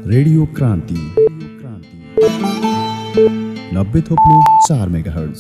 Radio क्रान्ति 90.4 megahertz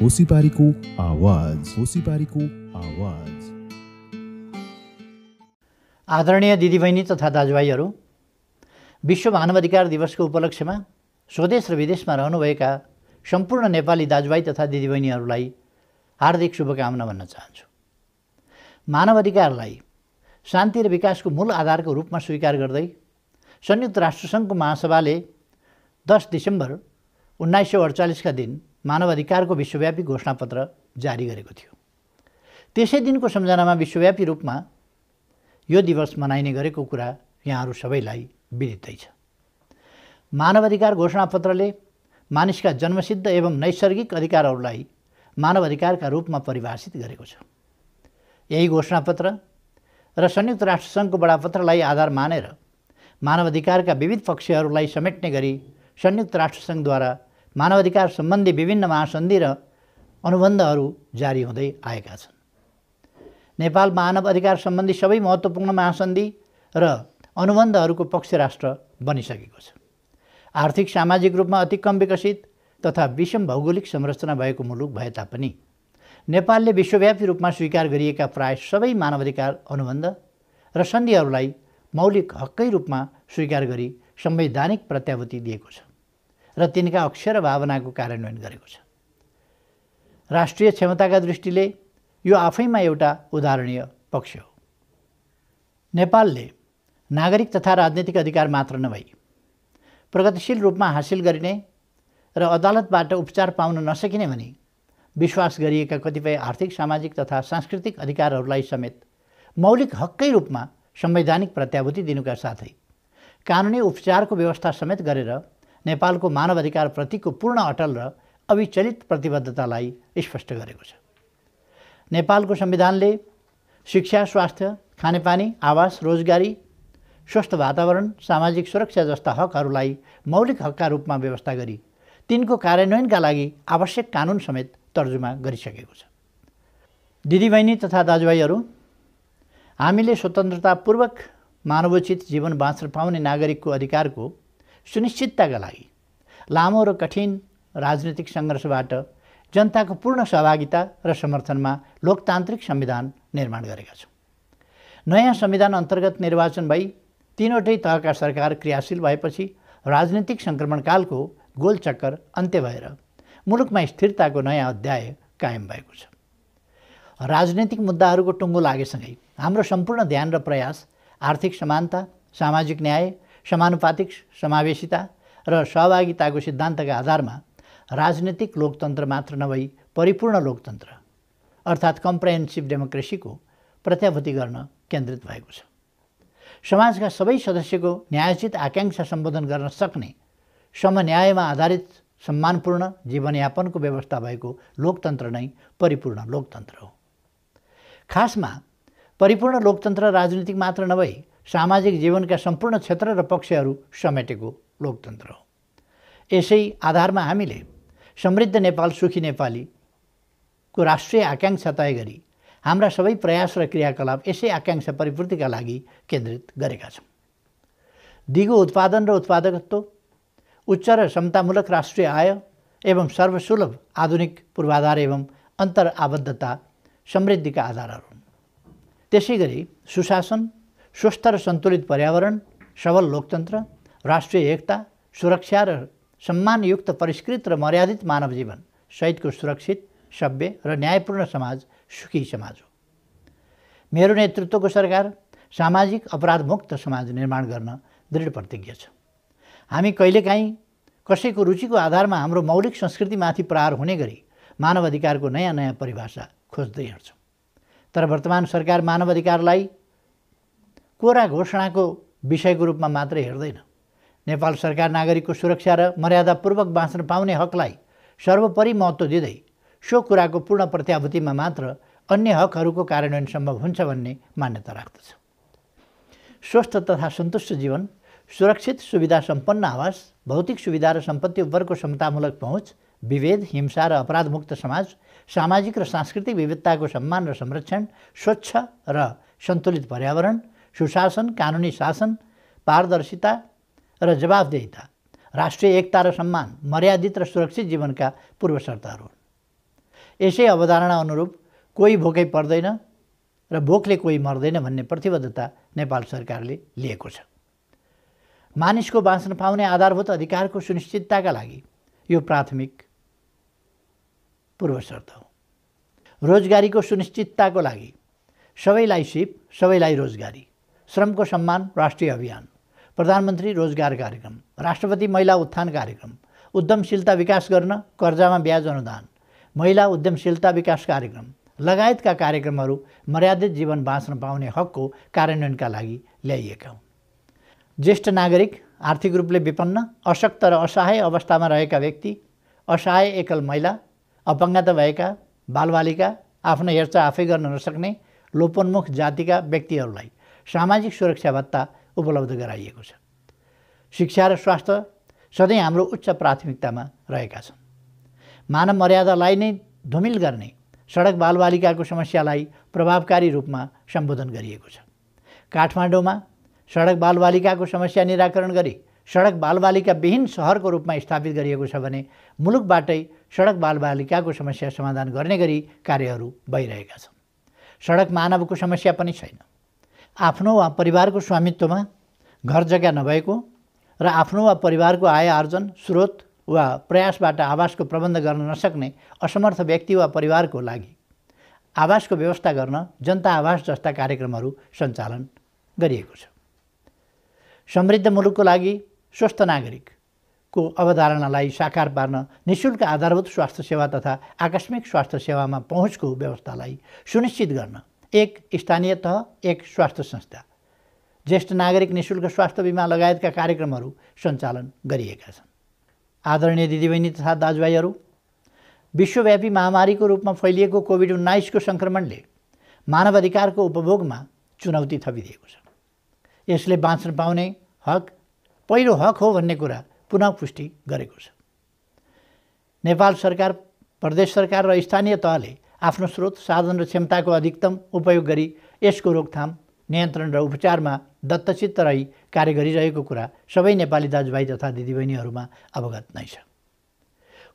होसीपारीको आवाज। आदरणीय दिदीबहिनी तथा दाजुभाइहरू, विश्व मानवाधिकार दिवसको उपलक्ष्यमा स्वदेश र विदेशमा रहनुभएका सम्पूर्ण नेपाली दाजुभाइ तथा दिदीबहिनीहरूलाई हार्दिक शुभकामना भन्न चाहन्छु। मानवाधिकारलाई शान्ति र विकासको मूल आधारको रूपमा स्वीकार गर्दै संयुक्त राष्ट्रसङ्घको महासभाले 10 डिसेम्बर 1948 का दिन मानवाधिकारको विश्वव्यापी घोषणापत्र जारी गरेको थियो। त्यसै दिनको सम्झनामा विश्वव्यापी रूपमा यो दिवस मनाइने गरेको कुरा यहाँहरू सबैलाई विदितै छ। मानवाधिकार घोषणापत्रले मानिसका जन्मसिद्ध एवं नैसर्गिक अधिकारहरूलाई मानवाधिकारका रूपमा परिभाषित गरेको छ। यही घोषणापत्र र संयुक्त राष्ट्रसङ्घको बडापत्रलाई आधार मानेर मानवाधिकारका विविध पक्षहरूलाई समेट्ने गरी संयुक्त राष्ट्रसङ्घद्वारा मानवाधिकार सम्बन्धी विभिन्न महासन्धि र अनुबन्धहरू जारी हुँदै आएका छन्। नेपाल मानव अधिकार सम्बन्धी सबै महत्त्वपूर्ण महासन्धि र अनुबन्धहरूको पक्ष राष्ट्र बनिसकेको छ। आर्थिक सामाजिक रूपमा अति कम विकसित तथा विषम भौगोलिक संरचना भएको मुलुक भए तापनि नेपालले विश्वव्यापी रूपमा स्वीकार गरिएका प्राय सबै मानवाधिकार अनुबन्ध र सन्धिहरूलाई मौलिक हककै रूपमा स्वीकार गरी संवैधानिक प्रत्याभूति दिएको छ र तिनका अक्षर भावनाको कार्यान्वयन गरेको छ। राष्ट्रिय क्षमताका दृष्टिले यो आफैमा एउटा उदाहरणीय पक्ष हो। नेपालले नागरिक तथा राजनीतिक अधिकार मात्र नभई प्रगतिशील रूपमा हासिल गरिने र अदालतबाट उपचार पाउन नसकिने भनी विश्वास गरिएका कतिपय आर्थिक सामाजिक तथा सांस्कृतिक अधिकारहरूलाई समेत मौलिक हककै रूपमा संवैधानिक प्रत्याभूति दिनुका साथै कानुनी उपचारको व्यवस्था समेत गरेर नेपालको मानवाधिकार प्रतिको पूर्ण अटल र अविचलित प्रतिबद्धतालाई स्पष्ट गरेको छ। नेपालको संविधानले शिक्षा, स्वास्थ्य, खानेपानी, आवास, रोजगारी, स्वस्थ वातावरण, सामाजिक सुरक्षा जस्ता हकहरूलाई मौलिक हकका रूपमा व्यवस्था गरी तिनको कार्यान्वयनका लागि आवश्यक कानुन समेत तर्जुमा गरिसकेको छ। दिदीबहिनी तथा दाजुभाइहरू, हामीले स्वतन्त्रतापूर्वक मानवोचित जीवन बाँच्न पाउने नागरिकको अधिकारको सुनिश्चितताका लागि लामो र कठिन राजनीतिक सङ्घर्षबाट जनताको पूर्ण सहभागिता र समर्थनमा लोकतान्त्रिक संविधान निर्माण गरेका छौँ। नयाँ संविधान अन्तर्गत निर्वाचन भई तीनवटै तहका सरकार क्रियाशील भएपछि राजनीतिक सङ्क्रमणकालको गोलचक्कर अन्त्य भएर मुलुकमा स्थिरताको नयाँ अध्याय कायम भएको छ। राजनीतिक मुद्दाहरूको टुङ्गो लागेसँगै हाम्रो सम्पूर्ण ध्यान र प्रयास आर्थिक समानता, सामाजिक न्याय, समानुपातिक समावेशिता र सहभागिताको सिद्धान्तका आधारमा राजनीतिक लोकतन्त्र मात्र नभई परिपूर्ण लोकतन्त्र अर्थात् कम्प्रेहेन्सिभ डेमोक्रेसीको प्रत्याभूति गर्न केन्द्रित भएको छ। समाजका सबै सदस्यको न्यायोचित आकाङ्क्षा सम्बोधन गर्न सक्ने समन्यायमा आधारित सम्मानपूर्ण जीवनयापनको व्यवस्था भएको लोकतन्त्र नै परिपूर्ण लोकतन्त्र हो। खासमा परिपूर्ण लोकतन्त्र राजनीतिक मात्र नभई सामाजिक जीवनका सम्पूर्ण क्षेत्र र पक्षहरू समेटेको लोकतन्त्र हो। यसै आधारमा हामीले समृद्ध नेपाल सुखी नेपालीको राष्ट्रिय आकाङ्क्षा तय गरी हाम्रा सबै प्रयास र क्रियाकलाप यसै आकाङ्क्षा परिपूर्तिका लागि केन्द्रित गरेका छौँ। दिगो उत्पादन र उत्पादकत्व, उच्च र समतामूलक राष्ट्रिय आय एवं सर्वसुलभ आधुनिक पूर्वाधार एवं अन्तर आबद्धता समृद्धिका आधारहरू हुन्। त्यसै गरी सुशासन, स्वस्थ र सन्तुलित पर्यावरण, सबल लोकतन्त्र, राष्ट्रिय एकता, सुरक्षा र सम्मानयुक्त परिष्कृत र मर्यादित मानव जीवन सहितको सुरक्षित, सभ्य र न्यायपूर्ण समाज सुखी समाज हो। मेरो नेतृत्वको सरकार सामाजिक अपराधमुक्त समाज निर्माण गर्न दृढ प्रतिज्ञ छ। हामी कहिलेकाहीँ कसैको रुचिको आधारमा हाम्रो मौलिक संस्कृतिमाथि प्रहार हुने गरी मानवाधिकारको नयाँ नयाँ परिभाषा खोज्दै हिँड्छौँ। तर वर्तमान सरकार मानवाधिकारलाई कोरा घोषणाको विषयको रूपमा मात्रै हेर्दैन। नेपाल सरकार नागरिकको सुरक्षा र मर्यादापूर्वक बाँच्न पाउने हकलाई सर्वोपरि महत्त्व दिँदै सो कुराको पूर्ण प्रत्याभूतिमा मात्र अन्य हकहरूको कार्यान्वयन सम्भव हुन्छ भन्ने मान्यता राख्दछ। स्वस्थ तथा सन्तुष्ट जीवन, सुरक्षित सुविधा सम्पन्न आवास, भौतिक सुविधा र सम्पत्ति उपरको समतामूलक पहुँच, विभेद, हिंसा र अपराधमुक्त समाज, सामाजिक र सांस्कृतिक विविधताको सम्मान र संरक्षण, स्वच्छ र सन्तुलित पर्यावरण, सुशासन, कानुनी शासन, पारदर्शिता र जवाफदेहिता, राष्ट्रिय एकता र सम्मान, मर्यादित र सुरक्षित जीवनका पूर्व शर्तहरू हुन्। यसै अवधारणा अनुरूप कोही भोकै पर्दैन र भोकले कोही मर्दैन भन्ने प्रतिबद्धता नेपाल सरकारले लिएको छ। मानिसको बाँच्न पाउने आधारभूत अधिकारको सुनिश्चितताका लागि यो प्राथमिक पूर्व शर्त हो। रोजगारीको सुनिश्चितताको लागि सबैलाई सिप, सबैलाई रोजगारी, श्रमको सम्मान राष्ट्रिय अभियान, प्रधानमन्त्री रोजगार कार्यक्रम, राष्ट्रपति महिला उत्थान कार्यक्रम, उद्यमशीलता विकास गर्न कर्जामा ब्याज अनुदान, महिला उद्यमशीलता विकास कार्यक्रम लगायतका कार्यक्रमहरू मर्यादित जीवन बाँच्न पाउने हकको कार्यान्वयनका लागि ल्याइएका हुन्। ज्येष्ठ नागरिक, आर्थिक रूपले विपन्न, अशक्त र असहाय अवस्थामा रहेका व्यक्ति, असहाय एकल महिला, अपङ्गता भएका बालबालिका, आफ्नो हेरचाह आफै गर्न नसक्ने लोपोन्मुख जातिका व्यक्तिहरूलाई सामाजिक सुरक्षा भत्ता उपलब्ध गराइएको छ। शिक्षा र स्वास्थ्य सधैँ हाम्रो उच्च प्राथमिकतामा रहेका छन्। मानव मर्यादालाई नै धुमिल गर्ने सडक बालबालिकाको समस्यालाई प्रभावकारी रूपमा सम्बोधन गरिएको छ। काठमाडौँमा सडक बालबालिकाको समस्या निराकरण गरी सडक बालबालिका विहीन सहरको रूपमा स्थापित गरिएको छ भने मुलुकबाटै सडक बालबालिकाको समस्या समाधान गर्ने गरी कार्यहरू भइरहेका छन्। सडक मानवको समस्या पनि छैन। आफ्नो वा परिवारको स्वामित्वमा घर जग्गा नभएको र आफ्नो वा परिवारको आय आर्जन स्रोत वा प्रयासबाट आवासको प्रबन्ध गर्न नसक्ने असमर्थ व्यक्ति वा परिवारको लागि आवासको व्यवस्था गर्न जनता आवास जस्ता कार्यक्रमहरू सञ्चालन गरिएको छ। समृद्ध मुलुकको लागि स्वस्थ नागरिकको अवधारणालाई साकार पार्न निःशुल्क आधारभूत स्वास्थ्य सेवा तथा आकस्मिक स्वास्थ्य सेवामा पहुँचको व्यवस्थालाई सुनिश्चित गर्न एक स्थानीय तह, एक स्वास्थ्य संस्था, ज्येष्ठ नागरिक निःशुल्क स्वास्थ्य बिमा लगायतका कार्यक्रमहरू सञ्चालन गरिएका छन्। आदरणीय दिदीबहिनी तथा दाजुभाइहरू, विश्वव्यापी महामारीको रूपमा फैलिएको कोभिड-19 को सङ्क्रमणले मानव अधिकारको उपभोगमा चुनौती थपिदिएको छ। यसले बाँच्न पाउने हक पहिलो हक हो भन्ने कुरा पुनः पुष्टि गरेको छ। नेपाल सरकार, प्रदेश सरकार र स्थानीय तहले आफ्नो स्रोत, साधन र क्षमताको अधिकतम उपयोग गरी यसको रोकथाम, नियन्त्रण र उपचारमा दत्तचित्त रही कार्य गरिरहेको कुरा सबै नेपाली दाजुभाइ तथा दिदीबहिनीहरूमा अवगत नै छ।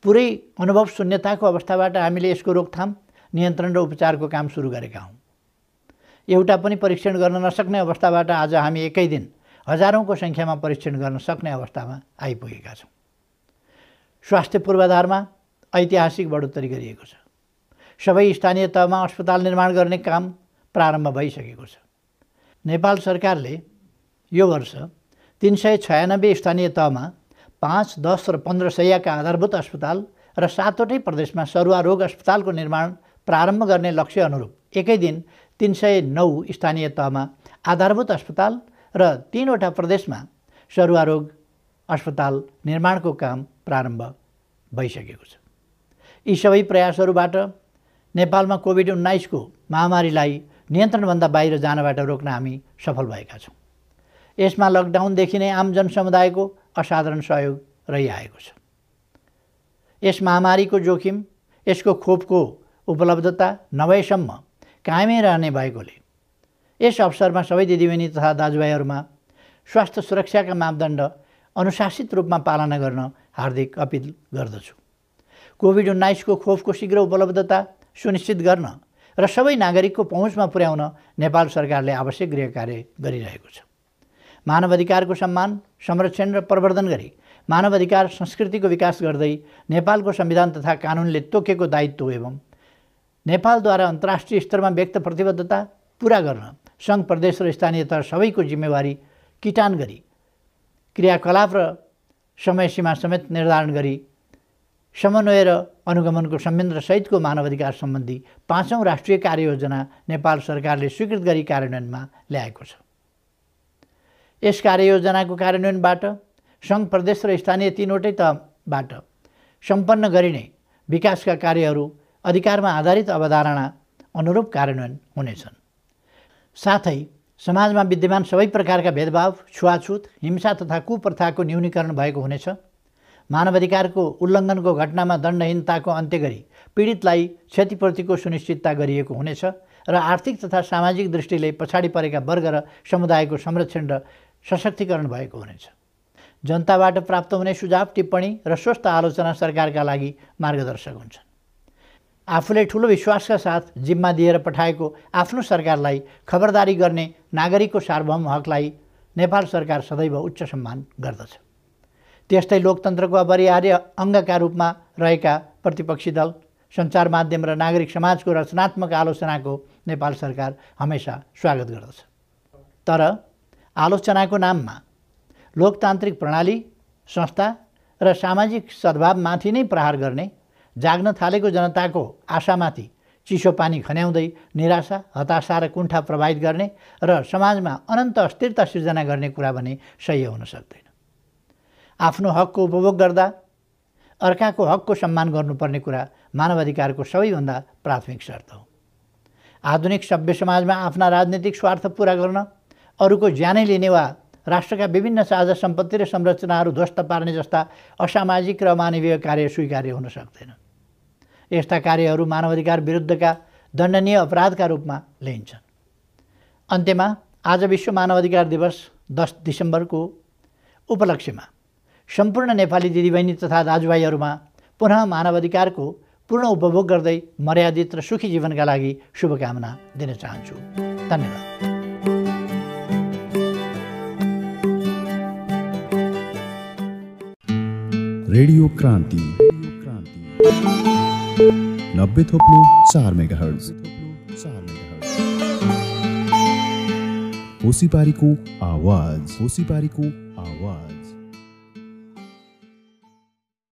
पुरै अनुभव शून्यताको अवस्थाबाट हामीले यसको रोकथाम, नियन्त्रण र उपचारको काम सुरु गरेका हौँ। एउटा पनि परीक्षण गर्न नसक्ने अवस्थाबाट आज हामी एकै दिन हजारौँको सङ्ख्यामा परीक्षण गर्न सक्ने अवस्थामा आइपुगेका छौँ। स्वास्थ्य पूर्वाधारमा ऐतिहासिक बढोत्तरी गरिएको छ। सबै स्थानीय तहमा अस्पताल निर्माण गर्ने काम प्रारम्भ भइसकेको छ। नेपाल सरकारले यो वर्ष 396 स्थानीय तहमा 5, 10 र 15 शय्याका आधारभूत अस्पताल र 7वटै प्रदेशमा सरुवा रोग अस्पतालको निर्माण प्रारम्भ गर्ने लक्ष्य अनुरूप एकै दिन 309 स्थानीय तहमा आधारभूत अस्पताल र 3वटा प्रदेशमा सरुवा रोग अस्पताल निर्माणको काम प्रारम्भ भइसकेको छ। यी सबै प्रयासहरूबाट नेपालमा कोभिड-19 को महामारीलाई नियन्त्रणभन्दा बाहिर जानबाट रोक्न हामी सफल भएका छौँ। यसमा लकडाउनदेखि नै आम जनसमुदायको असाधारण सहयोग रहिआएको छ। यस महामारीको जोखिम, यसको खोपको उपलब्धता नभएसम्म कायमै रहने भएकोले यस अवसरमा सबै दिदीबहिनी तथा दाजुभाइहरूमा स्वास्थ्य सुरक्षाका मापदण्ड अनुशासित रूपमा पालना गर्न हार्दिक अपिल गर्दछु। कोभिड-19 को खोपको शीघ्र उपलब्धता सुनिश्चित गर्न र सबै नागरिकको पहुँचमा पुर्याउन नेपाल सरकारले आवश्यक गृह कार्य गरिरहेको छ। मानव अधिकारको सम्मान, संरक्षण र प्रवर्धन गरी मानव अधिकार संस्कृतिको विकास गर्दै नेपालको संविधान तथा कानुनले तोकेको दायित्व एवं नेपालद्वारा अन्तर्राष्ट्रिय स्तरमा व्यक्त प्रतिबद्धता पूरा गर्न सङ्घ, प्रदेश र स्थानीय तह सबैको जिम्मेवारी किटान गरी क्रियाकलाप र समयसीमा समेत निर्धारण गरी समन्वय र अनुगमनको संयन्त्र सहितको मानवाधिकार सम्बन्धी 5औं राष्ट्रिय कार्ययोजना नेपाल सरकारले स्वीकृत गरी कार्यान्वयनमा ल्याएको छ। यस कार्ययोजनाको कार्यान्वयनबाट सङ्घ, प्रदेश र स्थानीय 3वटै तहबाट सम्पन्न गरिने विकासका कार्यहरू अधिकारमा आधारित अवधारणा अनुरूप कार्यान्वयन हुनेछन्। साथै समाजमा विद्यमान सबै प्रकारका भेदभाव, छुवाछुत, हिंसा तथा कुप्रथाको न्यूनीकरण भएको हुनेछ। मानवाधिकारको उल्लङ्घनको घटनामा दण्डहीनताको अन्त्य गरी पीडितलाई क्षतिपूर्तिको सुनिश्चितता गरिएको हुनेछ र आर्थिक तथा सामाजिक दृष्टिले पछाडि परेका वर्ग र समुदायको संरक्षण र सशक्तिकरण भएको हुनेछ। जनताबाट प्राप्त हुने सुझाव, टिप्पणी र स्वस्थ आलोचना सरकारका लागि मार्गदर्शक हुन्छन्। आफूले ठुलो विश्वासका साथ जिम्मा दिएर पठाएको आफ्नो सरकारलाई खबरदारी गर्ने नागरिकको सार्वभौम हकलाई नेपाल सरकार सदैव उच्च सम्मान गर्दछ। त्यस्तै लोकतन्त्रको अपरिहार्य अङ्गका रूपमा रहेका प्रतिपक्षी दल, सञ्चार माध्यम र नागरिक समाजको रचनात्मक आलोचनाको नेपाल सरकार हमेसा स्वागत गर्दछ। तर आलोचनाको नाममा लोकतान्त्रिक प्रणाली, संस्था र सामाजिक सद्भावमाथि नै प्रहार गर्ने, जाग्न थालेको जनताको आशामाथि चिसो पानी खन्याउँदै निराशा, हताशा र कुण्ठा प्रभावित गर्ने र समाजमा अनन्त अस्थिरता सिर्जना गर्ने कुरा भने सही हुन सक्दैन। आफ्नो हकको उपभोग गर्दा अर्काको हकको सम्मान गर्नुपर्ने कुरा मानवाधिकारको सबैभन्दा प्राथमिक शर्त हो। आधुनिक सभ्य समाजमा आफ्ना राजनीतिक स्वार्थ पूरा गर्न अरूको ज्यानै लिने वा राष्ट्रका विभिन्न साझा सम्पत्ति र संरचनाहरू ध्वस्त पार्ने जस्ता असामाजिक र अमानवीय कार्य स्वीकार्य हुन सक्दैन। यस्ता कार्यहरू मानवाधिकार विरुद्धका दण्डनीय अपराधका रूपमा लिइन्छन्। अन्त्यमा आज विश्व मानवाधिकार दिवस 10 डिसेम्बरको उपलक्ष्यमा सम्पूर्ण नेपाली दिदीबहिनी तथा दाजुभाइहरूमा पुनः मानवाधिकारको पूर्ण उपभोग गर्दै मर्यादित र सुखी जीवनका लागि शुभकामना दिन चाहन्छु। धन्यवाद। रेडियो क्रान्ति 90.4 मेगाहर्ज होसीपारीको आवाज।